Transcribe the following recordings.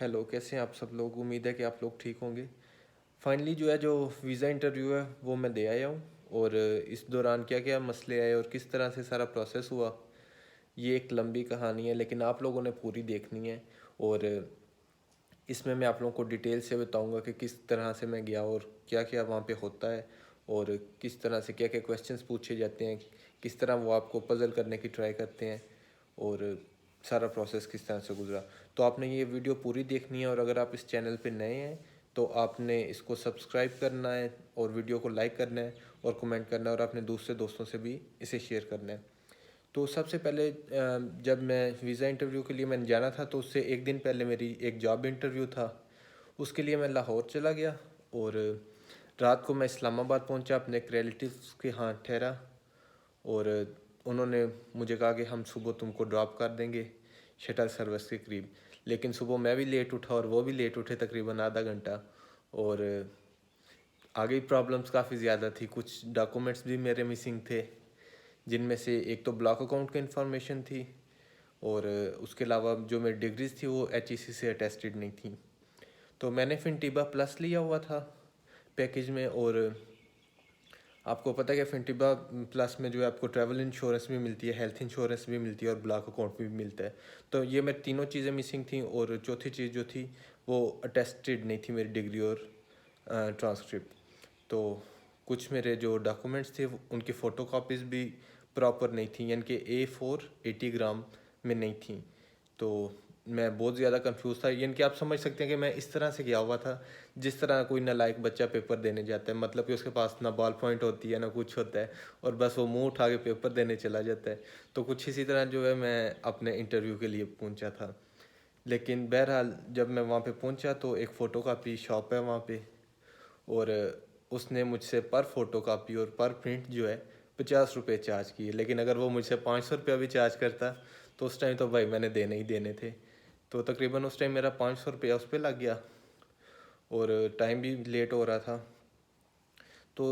Hello, कैसे हैं आप सब लोग। उम्मीद है कि आप लोग ठीक होंगे। फाइनली जो वीज़ा इंटरव्यू है वो मैं दे आया हूँ। और इस दौरान क्या क्या मसले आए और किस तरह से सारा प्रोसेस हुआ, ये एक लंबी कहानी है लेकिन आप लोगों ने पूरी देखनी है। और इसमें मैं आप लोगों को डिटेल से बताऊंगा कि किस तरह से मैं गया और क्या क्या वहाँ पे होता है, और किस तरह से क्या क्या क्वेश्चंस पूछे जाते हैं, किस तरह वो आपको पजल करने की ट्राई करते हैं, और सारा प्रोसेस किस तरह से गुजरा। तो आपने ये वीडियो पूरी देखनी है, और अगर आप इस चैनल पे नए हैं तो आपने इसको सब्सक्राइब करना है और वीडियो को लाइक करना है और कमेंट करना है, और अपने दूसरे दोस्तों से भी इसे शेयर करना है। तो सबसे पहले जब मैं वीज़ा इंटरव्यू के लिए मैंने जाना था तो उससे एक दिन पहले मेरी एक जॉब इंटरव्यू था। उसके लिए मैं लाहौर चला गया, और रात को मैं इस्लामाबाद पहुंचा, अपने एक रिलेटिव्स के यहाँ ठहरा। और उन्होंने मुझे कहा कि हम सुबह तुमको ड्रॉप कर देंगे शटल सर्विस के करीब। लेकिन सुबह मैं भी लेट उठा और वो भी लेट उठे, तकरीबन आधा घंटा। और आगे प्रॉब्लम्स काफ़ी ज़्यादा थी, कुछ डॉक्यूमेंट्स भी मेरे मिसिंग थे, जिनमें से एक तो ब्लॉक अकाउंट की इन्फॉर्मेशन थी, और उसके अलावा जो मेरी डिग्रीज थी वो HEC से अटेस्टेड नहीं थी। तो मैंने फिनटिबा प्लस लिया हुआ था पैकेज में। और आपको पता है कि फिनटिबा प्लस में जो है आपको ट्रैवल इंश्योरेंस भी मिलती है, हेल्थ इंश्योरेंस भी मिलती है और ब्लॉक अकाउंट भी मिलता है। तो ये मेरी तीनों चीज़ें मिसिंग थी, और चौथी चीज़ जो थी वो अटेस्टेड नहीं थी, मेरी डिग्री और ट्रांसक्रिप्ट। तो कुछ मेरे जो डॉक्यूमेंट्स थे उनकी फ़ोटो कापीज़ भी प्रॉपर नहीं थी, यानी कि A4 80 ग्राम में नहीं थी। तो मैं बहुत ज़्यादा कंफ्यूज था, यानी कि आप समझ सकते हैं कि मैं इस तरह से गया हुआ था जिस तरह कोई नालायक बच्चा पेपर देने जाता है। मतलब कि उसके पास ना बॉल पॉइंट होती है ना कुछ होता है, और बस वो मुंह उठा के पेपर देने चला जाता है। तो कुछ इसी तरह जो है मैं अपने इंटरव्यू के लिए पहुंचा था। लेकिन बहरहाल जब मैं वहाँ पे पहुंचा तो एक फ़ोटो कापी शॉप है वहाँ पे, और उसने मुझसे पर फोटो कापी और पर प्रिंट जो है 50 रुपये चार्ज किए। लेकिन अगर वो मुझसे 500 रुपया भी चार्ज करता तो उस टाइम तो भाई मैंने देने ही देने थे। तो तकरीबन उस टाइम मेरा 500 रुपया उस पर लग गया, और टाइम भी लेट हो रहा था। तो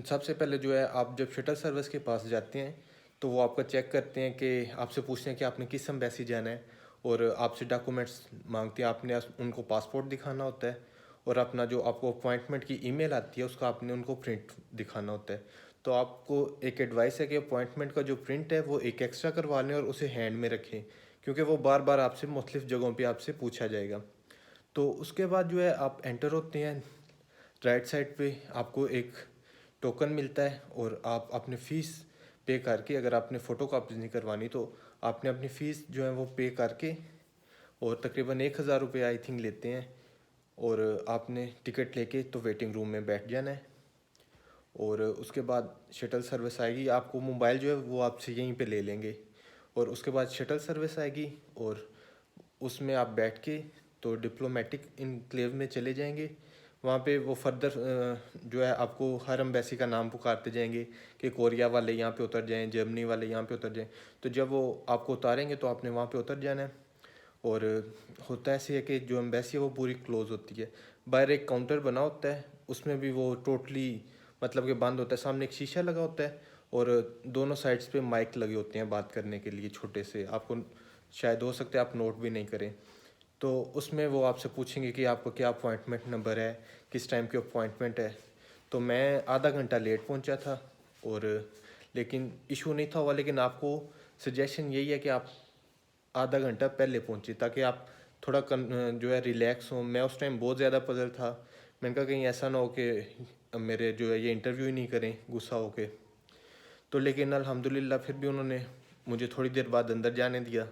सबसे पहले जो है आप जब शटल सर्विस के पास जाते हैं तो वो आपका चेक करते हैं कि आपसे पूछते हैं कि आपने किस एम्बेसी जाना है, और आपसे डॉक्यूमेंट्स मांगते हैं। आपने उनको पासपोर्ट दिखाना होता है, और अपना जो आपको अपॉइंटमेंट की ईमेल आती है उसका आपने उनको प्रिंट दिखाना होता है। तो आपको एक एडवाइस है कि अपॉइंटमेंट का जो प्रिंट है वो एक एक्स्ट्रा करवा लें और उसे हैंड में रखें, क्योंकि वो बार बार आपसे मुख्तलिफ़ जगहों पे आपसे पूछा जाएगा। तो उसके बाद जो है आप एंटर होते हैं, राइट साइड पे आपको एक टोकन मिलता है, और आप अपनी फ़ीस पे करके, अगर आपने फ़ोटो कापी नहीं करवानी तो आपने अपनी फ़ीस जो है वो पे करके, और तकरीबन 1000 रुपये आई थिंक लेते हैं, और आपने टिकट लेके तो वेटिंग रूम में बैठ जाना है। और उसके बाद शटल सर्विस आएगी, आपको मोबाइल जो है वो आपसे यहीं पे ले लेंगे। और उसके बाद शटल सर्विस आएगी, और उसमें आप बैठ के तो डिप्लोमेटिक इनक्लेव में चले जाएंगे। वहाँ पे वो फर्दर जो है आपको हर एम्बेसी का नाम पुकारते जाएंगे कि कोरिया वाले यहाँ पे उतर जाएं, जर्मनी वाले यहाँ पे उतर जाएं। तो जब वो आपको उतारेंगे तो आपने वहाँ पे उतर जाना है। और होता ऐसे है कि जो एम्बेसी है वो पूरी क्लोज़ होती है। बाहर एक काउंटर बना होता है, उसमें भी वो टोटली मतलब कि बंद होता है। सामने एक शीशा लगा होता है, और दोनों साइड्स पे माइक लगे होते हैं बात करने के लिए, छोटे से। आपको शायद हो सकता है आप नोट भी नहीं करें। तो उसमें वो आपसे पूछेंगे कि आपको क्या अपॉइंटमेंट नंबर है, किस टाइम की अपॉइंटमेंट है। तो मैं आधा घंटा लेट पहुंचा था, और लेकिन इशू नहीं था हुआ। लेकिन आपको सजेशन यही है कि आप आधा घंटा पहले पहुंचे, ताकि आप थोड़ा जो है रिलैक्स हो। मैं उस टाइम बहुत ज़्यादा पजल था। मैंने कहा कहीं ऐसा ना हो कि मेरे जो है ये इंटरव्यू ही नहीं करें गुस्सा हो के। तो लेकिन अल्हम्दुलिल्लाह फिर भी उन्होंने मुझे थोड़ी देर बाद अंदर जाने दिया,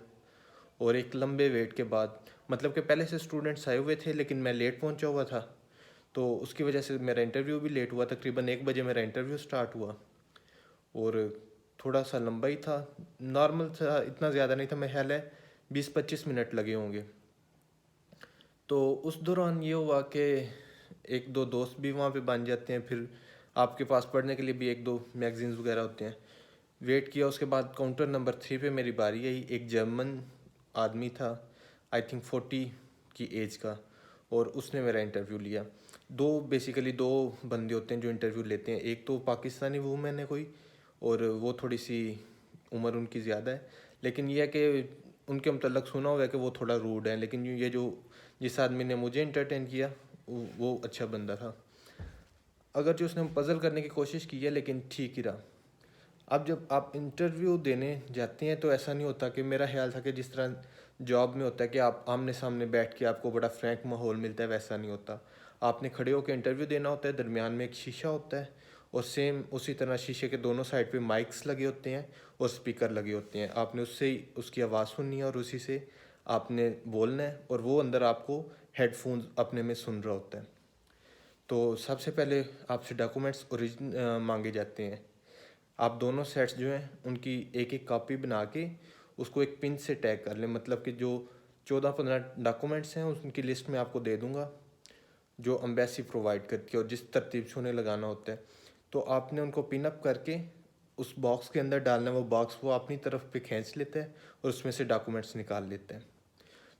और एक लंबे वेट के बाद, मतलब कि पहले से स्टूडेंट्स आए हुए थे लेकिन मैं लेट पहुंचा हुआ था, तो उसकी वजह से मेरा इंटरव्यू भी लेट हुआ। तकरीबन 1 बजे मेरा इंटरव्यू स्टार्ट हुआ, और थोड़ा सा लंबा ही था, नॉर्मल था, इतना ज़्यादा नहीं था। मैं ख्याल है 20-25 मिनट लगे होंगे। तो उस दौरान ये हुआ कि एक दो दोस्त भी वहाँ पे बन जाते हैं, फिर आपके पास पढ़ने के लिए भी एक दो मैगजीन्स वगैरह होते हैं। वेट किया, उसके बाद काउंटर नंबर 3 पे मेरी बारी आई। एक जर्मन आदमी था, आई थिंक 40 की एज का, और उसने मेरा इंटरव्यू लिया। बेसिकली दो बंदे होते हैं जो इंटरव्यू लेते हैं। एक तो पाकिस्तानी वूमेन है कोई, और वो थोड़ी सी उम्र उनकी ज़्यादा है। लेकिन यह है कि उनके मतलब सुना हुआ है कि वो थोड़ा रूड है, लेकिन ये जो जिस आदमी ने मुझे इंटरटेन किया वो अच्छा बंदा था। अगर जो उसने पज़ल करने की कोशिश की है, लेकिन ठीक ही रहा। अब जब आप इंटरव्यू देने जाते हैं तो ऐसा नहीं होता कि, मेरा ख्याल था कि जिस तरह जॉब में होता है कि आप आमने सामने बैठ के आपको बड़ा फ्रैंक माहौल मिलता है, वैसा नहीं होता। आपने खड़े होकर इंटरव्यू देना होता है, दरमियान में एक शीशा होता है, और सेम उसी तरह शीशे के दोनों साइड पे माइक्स लगे होते हैं और स्पीकर लगे होते हैं। आपने उससे ही उसकी आवाज़ सुननी है और उसी से आपने बोलना है, और वो अंदर आपको हेडफोन्स अपने में सुन रहा होता है। तो सबसे पहले आपसे डॉक्यूमेंट्स ओरिजिन मांगे जाते हैं। आप दोनों सेट्स जो हैं उनकी एक एक कॉपी बना के उसको एक पिन से टैग कर लें। मतलब कि जो 14-15 डॉक्यूमेंट्स हैं उनकी लिस्ट में आपको दे दूंगा, जो एम्बेसी प्रोवाइड करती है और जिस तरतीब से उन्हें लगाना होता है। तो आपने उनको पिन अप करके उस बॉक्स के अंदर डालना है। वो बॉक्स वो अपनी तरफ पे खींच लेता है और उसमें से डॉक्यूमेंट्स निकाल लेते हैं।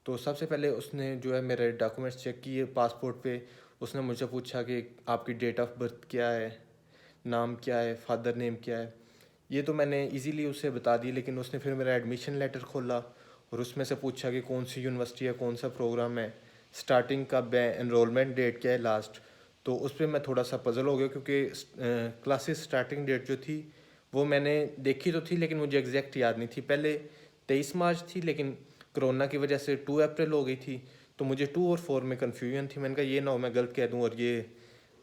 तो सबसे पहले उसने जो है मेरे डॉक्यूमेंट्स चेक किए। पासपोर्ट पे उसने मुझसे पूछा कि आपकी डेट ऑफ बर्थ क्या है, नाम क्या है, फादर नेम क्या है। ये तो मैंने इजीली उसे बता दी, लेकिन उसने फिर मेरा एडमिशन लेटर खोला और उसमें से पूछा कि कौन सी यूनिवर्सिटी है, कौन सा प्रोग्राम है, स्टार्टिंग कब है, एनरोलमेंट डेट क्या है लास्ट। तो उस पर मैं थोड़ा सा पजल हो गया, क्योंकि क्लासेस स्टार्टिंग डेट जो थी वो मैंने देखी तो थी, लेकिन मुझे एग्जैक्ट याद नहीं थी। पहले 23 मार्च थी, लेकिन कोरोना की वजह से 2 अप्रैल हो गई थी। तो मुझे 2 और 4 में कन्फ्यूजन थी। मैंने कहा ये ना हो मैं गलत कह दूँ और ये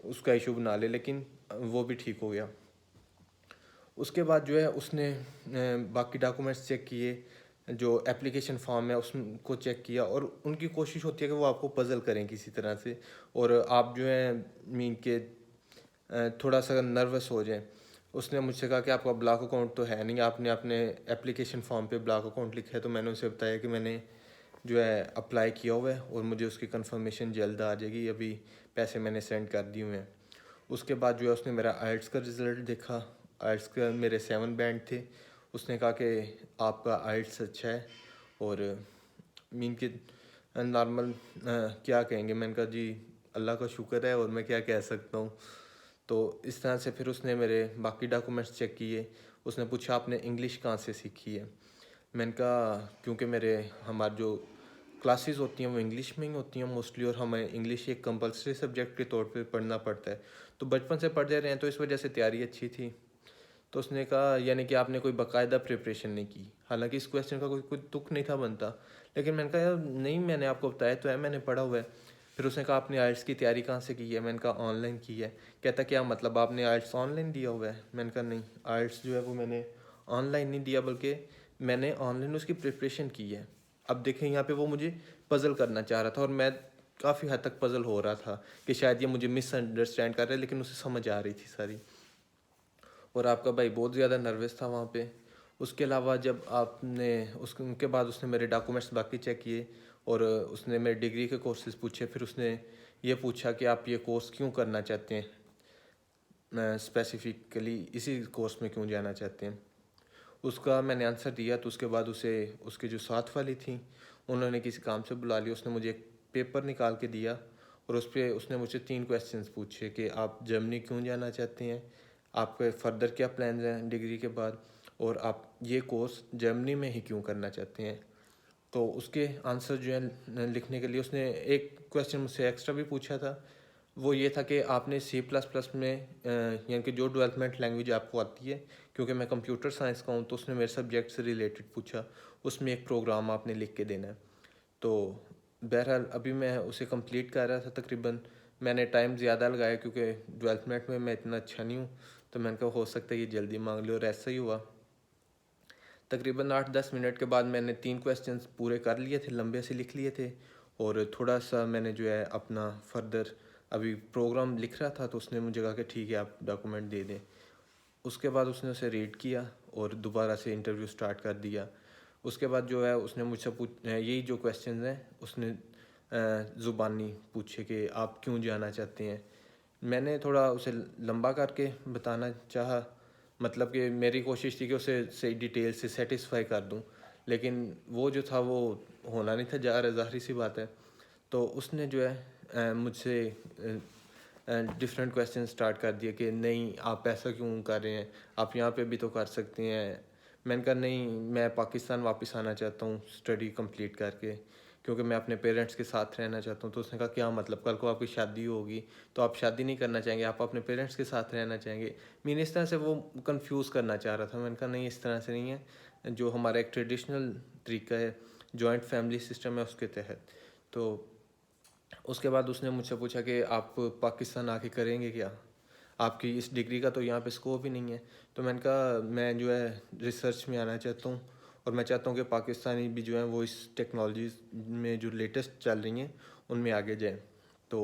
उसका इशू बना ले, लेकिन वो भी ठीक हो गया। उसके बाद जो है उसने बाकी डॉक्यूमेंट्स चेक किए, जो एप्लीकेशन फॉर्म है उसको चेक किया, और उनकी कोशिश होती है कि वो आपको पज़ल करें किसी तरह से, और आप जो है मीन के थोड़ा सा नर्वस हो जाएं। उसने मुझसे कहा कि आपका ब्लॉक अकाउंट तो है नहीं, आपने अपने एप्लीकेशन फॉर्म पे ब्लॉक अकाउंट लिखा है। तो मैंने उसे बताया कि मैंने जो है अप्लाई किया हुआ है और मुझे उसकी कंफर्मेशन जल्द आ जाएगी, अभी पैसे मैंने सेंड कर दिए हुए हैं। उसके बाद जो है उसने मेरा आइल्स का रिज़ल्ट देखा। आइल्स का मेरे 7 बैंड थे। उसने कहा कि आपका आइल्स अच्छा है, और मीन के नॉर्मल क्या कहेंगे। मैंने कहा जी अल्लाह का शुक्र है, और मैं क्या कह सकता हूँ। तो इस तरह से फिर उसने मेरे बाकी डॉक्यूमेंट्स चेक किए। उसने पूछा आपने इंग्लिश कहाँ से सीखी है। मैंने कहा क्योंकि मेरे हमारी जो क्लासेस होती हैं वो इंग्लिश में ही होती हैं मोस्टली, और हमें इंग्लिश एक कंपलसरी सब्जेक्ट के तौर पे पढ़ना पड़ता है। तो बचपन से पढ़ते रहे हैं, तो इस वजह से तैयारी अच्छी थी। तो उसने कहा यानी कि आपने कोई बाकायदा प्रिपरेशन नहीं की। हालांकि इस क्वेश्चन का कोई तुक नहीं था बनता, लेकिन मैंने कहा यार नहीं, मैंने आपको बताया तो है, मैंने पढ़ा हुआ है। फिर उसने कहा आपने आइल्स की तैयारी कहाँ से की है। मैंने कहा ऑनलाइन की है। कहता क्या मतलब आपने आइल्स ऑनलाइन दिया हुआ है। मैंने कहा नहीं, आइल्स जो है वो मैंने ऑनलाइन नहीं दिया, बल्कि मैंने ऑनलाइन उसकी प्रिपरेशन की है। अब देखें यहाँ पे वो मुझे पज़ल करना चाह रहा था, और मैं काफ़ी हद तक पज़ल हो रहा था कि शायद ये मुझे मिसअंडरस्टैंड कर रहा है, लेकिन उसे समझ आ रही थी सारी। और आपका भाई बहुत ज़्यादा नर्वस था वहाँ पे। उसके अलावा जब आपने उनके बाद उसने मेरे डॉक्यूमेंट्स बाकी चेक किए, और उसने मेरे डिग्री के कोर्सेज़ पूछे। फिर उसने ये पूछा कि आप ये कोर्स क्यों करना चाहते हैं, स्पेसिफिकली इसी कोर्स में क्यों जाना चाहते हैं। उसका मैंने आंसर दिया। तो उसके बाद उसे उसकी जो साथ वाली थी उन्होंने किसी काम से बुला लिया। उसने मुझे एक पेपर निकाल के दिया, और उस पर उसने मुझसे 3 क्वेश्चंस पूछे कि आप जर्मनी क्यों जाना चाहते हैं, आपके फर्दर क्या प्लान्स हैं डिग्री के बाद, और आप ये कोर्स जर्मनी में ही क्यों करना चाहते हैं। तो उसके आंसर जो है लिखने के लिए उसने एक क्वेश्चन मुझसे एक्स्ट्रा भी पूछा था। वो ये था कि आपने C++ में यानी कि जो डेवलपमेंट लैंग्वेज आपको आती है, क्योंकि मैं कंप्यूटर साइंस का हूँ, तो उसने मेरे सब्जेक्ट से रिलेटेड पूछा, उसमें एक प्रोग्राम आपने लिख के देना है। तो बहरहाल अभी मैं उसे कंप्लीट कर रहा था तकरीबन। मैंने टाइम ज़्यादा लगाया क्योंकि डेवलपमेंट में मैं इतना अच्छा नहीं हूँ, तो मैंने कहा हो सकता है ये जल्दी मांग ले, और ऐसा ही हुआ। तकरीबन 8-10 मिनट के बाद मैंने 3 क्वेश्चंस पूरे कर लिए थे, लंबे से लिख लिए थे, और थोड़ा सा मैंने जो है अपना फर्दर अभी प्रोग्राम लिख रहा था। तो उसने मुझे कहा कि ठीक है आप डॉक्यूमेंट दे दें। उसके बाद उसने उसे रीड किया और दोबारा से इंटरव्यू स्टार्ट कर दिया। उसके बाद जो है उसने मुझसे यही जो क्वेश्चन हैं उसने ज़ुबानी पूछे कि आप क्यों जाना चाहते हैं। मैंने थोड़ा उसे लंबा करके बताना चाहा, मतलब कि मेरी कोशिश थी कि उसे सही डिटेल से सेटिस्फाई कर दूं, लेकिन वो जो था वो होना नहीं था, ज़ाहिर सी बात है। तो उसने जो है मुझसे डिफरेंट क्वेश्चन स्टार्ट कर दिए कि नहीं आप ऐसा क्यों कर रहे हैं, आप यहाँ पे भी तो कर सकते हैं, मैंने कहा नहीं, मैं पाकिस्तान वापस आना चाहता हूँ स्टडी कंप्लीट करके, क्योंकि मैं अपने पेरेंट्स के साथ रहना चाहता हूँ। तो उसने कहा क्या मतलब, कल को आपकी शादी होगी तो आप शादी नहीं करना चाहेंगे, आप अपने पेरेंट्स के साथ रहना चाहेंगे। मैंने इस तरह से वो कंफ्यूज करना चाह रहा था। मैंने कहा नहीं, इस तरह से नहीं है, जो हमारा एक ट्रेडिशनल तरीका है, जॉइंट फैमिली सिस्टम है, उसके तहत। तो उसके बाद उसने मुझसे पूछा कि आप पाकिस्तान आके करेंगे क्या, आपकी इस डिग्री का तो यहाँ पे स्कोप ही नहीं है। तो मैंने कहा मैं जो है रिसर्च में आना चाहता हूँ, और मैं चाहता हूँ कि पाकिस्तानी भी जो है वो इस टेक्नोलॉजीज़ में जो लेटेस्ट चल रही हैं उनमें आगे जाएं। तो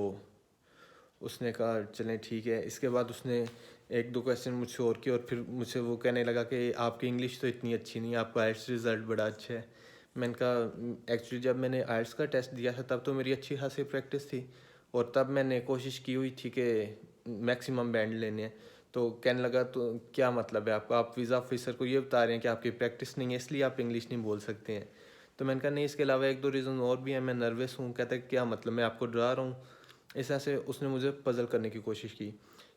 उसने कहा चलें ठीक है। इसके बाद उसने एक दो क्वेश्चन मुझसे और किए, और फिर मुझसे वो कहने लगा कि आपकी इंग्लिश तो इतनी अच्छी नहीं है, आपका आइल्स रिज़ल्ट बड़ा अच्छा है। मैंने कहा एक्चुअली जब मैंने आइल्स का टेस्ट दिया था तब तो मेरी अच्छी खासी प्रैक्टिस थी, और तब मैंने कोशिश की हुई थी कि मैक्सिमम बैंड लेने हैं। तो कहने लगा तो क्या मतलब है आपका, आप वीज़ा ऑफिसर को ये बता रहे हैं कि आपकी प्रैक्टिस नहीं है इसलिए आप इंग्लिश नहीं बोल सकते हैं। तो मैंने कहा नहीं, इसके अलावा एक दो रीज़न और भी हैं, मैं नर्वस हूँ। कहता है क्या मतलब, मैं आपको डरा रहा हूँ। इस तरह से उसने मुझे पजल करने की कोशिश की।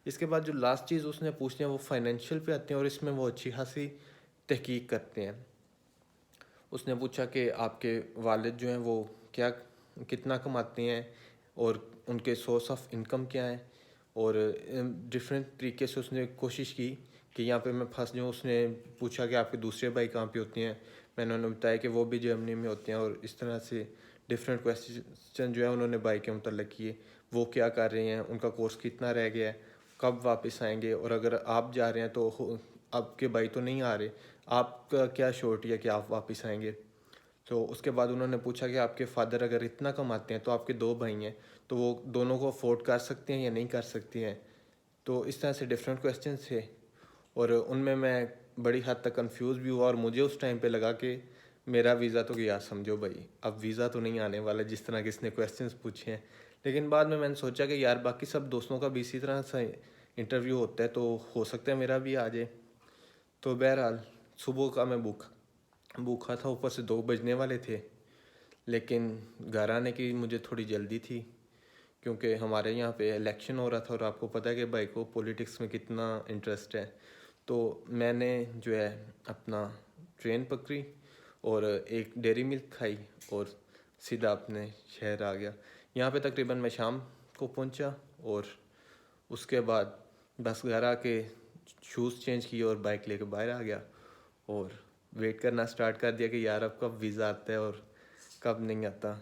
इसके बाद जो लास्ट चीज़ उसने पूछनी है वो फाइनेंशियल पे आते हैं, और इसमें वो अच्छी खासी तहकीक करते हैं। उसने पूछा कि आपके वालिद जो हैं वो क्या कितना कमाते हैं, और उनके सोर्स ऑफ इनकम क्या है, और डिफरेंट तरीके से उसने कोशिश की कि यहाँ पे मैं फंस जाऊँ। उसने पूछा कि आपके दूसरे भाई कहाँ पे होते हैं, मैंने उन्हें बताया कि वो भी जर्मनी में होते हैं, और इस तरह से डिफरेंट क्वेश्चन जो है उन्होंने भाई के मतलब किए। वो क्या कर रहे हैं, उनका कोर्स कितना रह गया है, कब वापस आएंगे, और अगर आप जा रहे हैं तो आपके भाई तो नहीं आ रहे, आपका क्या श्योरिटी है कि आप वापस आएंगे। तो उसके बाद उन्होंने पूछा कि आपके फादर अगर इतना कमाते हैं तो आपके दो भाई हैं, तो वो दोनों को अफोर्ड कर सकते हैं या नहीं कर सकते हैं। तो इस तरह से डिफरेंट क्वेश्चन थे, और उनमें मैं बड़ी हद तक कंफ्यूज भी हुआ, और मुझे उस टाइम पे लगा कि मेरा वीज़ा तो गया समझो भाई, अब वीज़ा तो नहीं आने वाला जिस तरह के इसने क्वेश्चंस पूछे हैं। लेकिन बाद में मैंने सोचा कि यार बाकी सब दोस्तों का भी इसी तरह से इंटरव्यू होता है, तो हो सकता है मेरा भी आ जाए। तो बहरहाल सुबह का मैं भूखा था, ऊपर से 2 बजने वाले थे। लेकिन घर आने की मुझे थोड़ी जल्दी थी, क्योंकि हमारे यहाँ पे इलेक्शन हो रहा था, और आपको पता है कि भाई को पॉलिटिक्स में कितना इंटरेस्ट है। तो मैंने जो है अपना ट्रेन पकड़ी, और एक डेयरी मिल्क खाई, और सीधा अपने शहर आ गया। यहाँ पे तकरीबन मैं शाम को पहुँचा, और उसके बाद बस घर आके शूज़ चेंज किए और बाइक लेके बाहर आ गया, और वेट करना स्टार्ट कर दिया कि यार अब कब वीज़ा आता है और कब नहीं आता।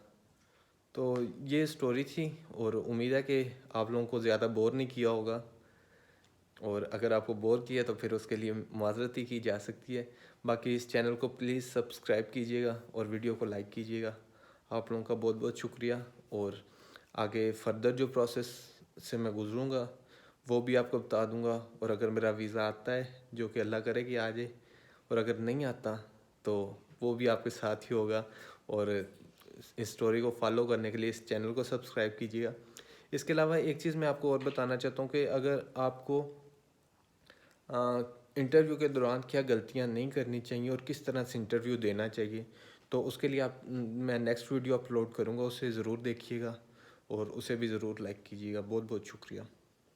तो ये स्टोरी थी, और उम्मीद है कि आप लोगों को ज़्यादा बोर नहीं किया होगा, और अगर आपको बोर किया तो फिर उसके लिए माज़रत ही की जा सकती है। बाकी इस चैनल को प्लीज़ सब्सक्राइब कीजिएगा और वीडियो को लाइक कीजिएगा। आप लोगों का बहुत बहुत शुक्रिया, और आगे फर्दर जो प्रोसेस से मैं गुज़रूँगा वो भी आपको बता दूँगा। और अगर मेरा वीज़ा आता है, जो कि अल्लाह करे कि आ जाए, और अगर नहीं आता तो वो भी आपके साथ ही होगा। और इस स्टोरी को फॉलो करने के लिए इस चैनल को सब्सक्राइब कीजिएगा। इसके अलावा एक चीज़ मैं आपको और बताना चाहता हूँ कि अगर आपको इंटरव्यू के दौरान क्या गलतियाँ नहीं करनी चाहिए और किस तरह से इंटरव्यू देना चाहिए, तो उसके लिए मैं नेक्स्ट वीडियो अपलोड करूँगा, उसे ज़रूर देखिएगा और उसे भी ज़रूर लाइक कीजिएगा। बहुत बहुत शुक्रिया।